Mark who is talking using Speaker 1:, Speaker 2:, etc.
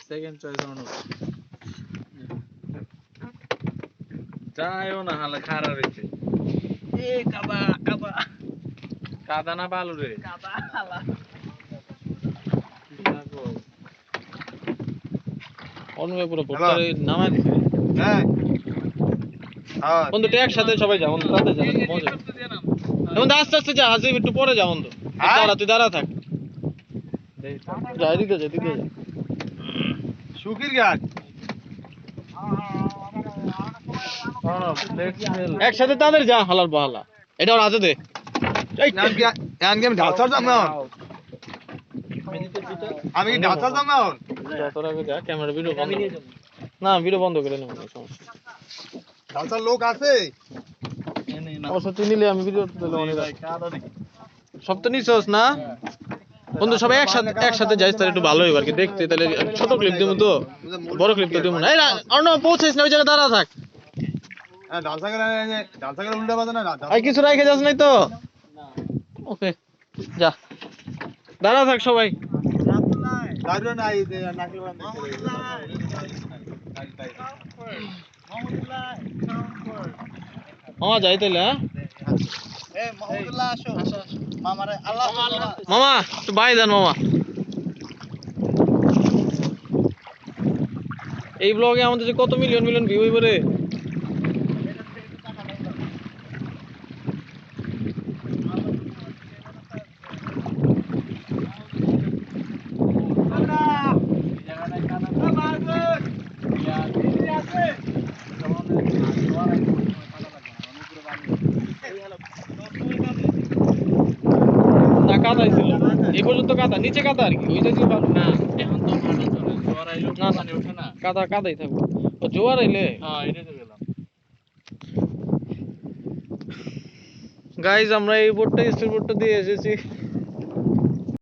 Speaker 1: second choice অনু যায়ও না হালে খারাপ হইছে এ কাদা কাদা কাদা না বালু রে কাদা হালা অনুবে পুরো ভোটারে নামাই দিছে হ্যাঁ বন্ধু একসাথে সবাই যাও বন্ধু তাতে যাও মজা বন্ধু আস্তে আস্তে যা হাজিব একটু পরে যাও বন্ধু দাঁড়া তুই দাঁড়া থাক যা এদিকে যা এদিকে যা শুকির গাছ একসাথে তাদের যা হালার বহালা এটা ওর হাতে দে আমি ঢালছার যাম না আমি ঢালছার যাম না তোর আগে যা ক্যামেরা ভিডিও বন্ধ না ভিডিও বন্ধ করে নেব সমস্যা ঢালছার লোক আছে অবশ্য তুই নিলে আমি ভিডিও সব তো নিছস না বন্ধু সবাই একসাথে যাইস তাহলে একটু ভালো হইবার কি দেখতে তাহলে ছোট ক্লিপ দিমু তো বড় ক্লিপ তো দিমু না এই অর্ণব পৌঁছাইস না ওই জায়গায় দাঁড়া থাক হ্যাঁ ডালসাগর উল্টা বাজে না আর কিছু রাখে যাস নাই তো ওকে যা দাঁড়া থাক সবাই দাঁড়ো না এই নাকি মামা যাই তাইলে হ্যাঁ মাহমুদুল্লাহ আসো মামারে আল্লাহ মামা একটু বাই দেন মামা এই ব্লগে আমাদের যে কত মিলিয়ন মিলিয়ন ভিউ হইব রে না কাদা ছিল এই পর্যন্ত কাদা নিচে কাদা আর কি ওই যে না এখন তো ভালো চলে জোয়ার আইলো না পানি ওঠে না কাদা কাদাই থাকবে ও জোয়ার আইলে হ্যাঁ এটা তো গেলাম গাইস আমরা এই বোটটা স্পিড বোটটা দিয়ে এসেছি